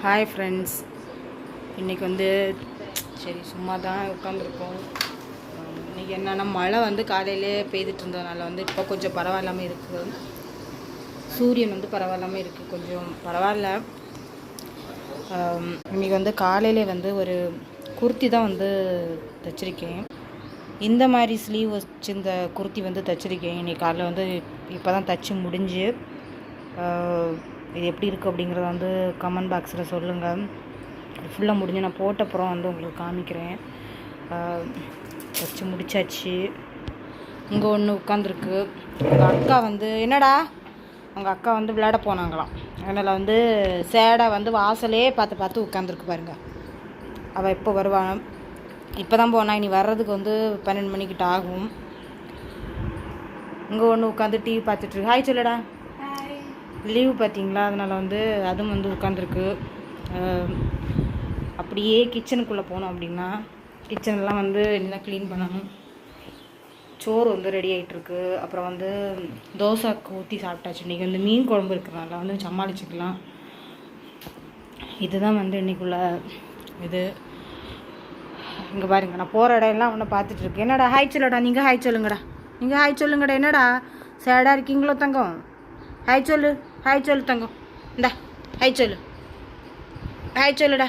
Hi friends, இன்றைக்கி வந்து சரி சும்மா தான் உட்காந்துருக்கோம். இன்றைக்கி என்னென்னா மழை வந்து காலையிலே பெய்துட்டு இருந்ததுனால வந்து இப்போ கொஞ்சம் பரவாயில்லாமல் இருக்குது. சூரியன் வந்து பரவாயில்லாமல் இருக்குது, கொஞ்சம் பரவாயில்ல. இன்றைக்கி வந்து காலையிலே வந்து ஒரு குர்த்தி தான் வந்து தைச்சிருக்கேன். இந்த மாதிரி ஸ்லீவ் வச்சு இந்த குர்த்தி வந்து தைச்சிருக்கேன். இன்றைக்கி காலையில் வந்து இப்போ தான் தைச்சி முடிஞ்சு. இது எப்படி இருக்குது அப்படிங்கிறத வந்து கமெண்ட் பாக்ஸில் சொல்லுங்கள். ஃபுல்லாக முடிஞ்சு நான் போட்டப்புறம் வந்து உங்களுக்கு காமிக்கிறேன். தைச்சி முடிச்சாச்சு. இங்கே ஒன்று உட்காந்துருக்கு. எங்கள் அக்கா வந்து என்னடா அவங்க அக்கா வந்து விளையாட போனாங்களாம். அதனால் வந்து சேடை வந்து வாசலே பார்த்து பார்த்து உட்காந்துருக்கு பாருங்கள். அவள் எப்போ வருவான், இப்போ தான் போனா, இனி வர்றதுக்கு வந்து 12 மணிக்கிட்ட ஆகும். இங்கே ஒன்று உட்காந்து டிவி பார்த்துட்ருக்கு. ஹாய் சொல்லடா. லீவு பார்த்தீங்களா, அதனால் வந்து அதுவும் வந்து உட்காந்துருக்கு. அப்படியே கிச்சனுக்குள்ளே போனோம் அப்படின்னா கிச்சன்லாம் வந்து என்ன க்ளீன் பண்ணணும். சோறு வந்து ரெடி ஆகிட்டுருக்கு. அப்புறம் வந்து தோசை ஊற்றி சாப்பிட்டாச்சு. இன்றைக்கி வந்து மீன் குழம்பு இருக்கிறனால வந்து சமாளிச்சுக்கலாம். இதுதான் வந்து இன்றைக்குள்ள இது. இங்கே பாருங்க, நான் போகிற இடம் எல்லாம் ஒன்று பார்த்துட்ருக்கேன். என்னடா ஹாய் சொல்லடா, நீங்கள் ஹாய் சொல்லுங்கடா, நீங்கள் ஹாய் சொல்லுங்கடா. என்னடா சேடாக இருக்கீங்களோ தங்கம்? ஹாய் சொல்லு, ஹாய் சொல்லு தங்கம். இந்தா ஹாய் சொல்லு, ஹாய் சொல்லுடா.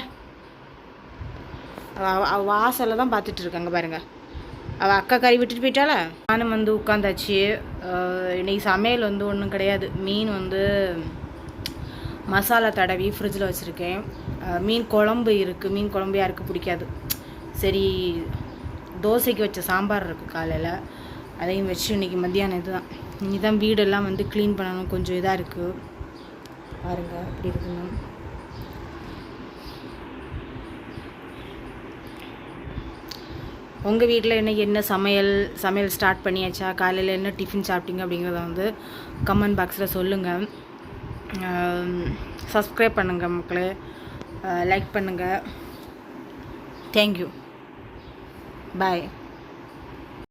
அவள் வாசலில் தான் பார்த்துட்ருக்காங்க பாருங்கள். அவள் அக்கா கறி விட்டுட்டு போயிட்டால. நானும் வந்து உட்காந்தாச்சு. இன்றைக்கி சமையல் வந்து ஒன்றும் கிடையாது. மீன் வந்து மசாலா தடவி ஃப்ரிட்ஜில் வச்சுருக்கேன். மீன் குழம்பு இருக்குது. மீன் குழம்பு யாருக்கு பிடிக்காது. சரி, தோசைக்கு வச்ச சாம்பார் இருக்குது காலையில், அதையும் வச்சு இன்றைக்கி மத்தியானம் இதுதான். இனி தான் வீடெல்லாம் வந்து க்ளீன் பண்ணணும். கொஞ்சம் இதாக இருக்குது பாருங்கள், அப்படி இருக்கணும். உங்கள் வீட்டில் இன்றைக்கி என்ன சமையல் ஸ்டார்ட் பண்ணியாச்சா? காலையில் என்ன டிஃபன் சாப்பிட்டீங்க அப்படிங்கிறத வந்து கமெண்ட் பாக்ஸில் சொல்லுங்கள். சப்ஸ்கிரைப் பண்ணுங்கள் மக்களே, லைக் பண்ணுங்கள். தேங்க்யூ, பாய்.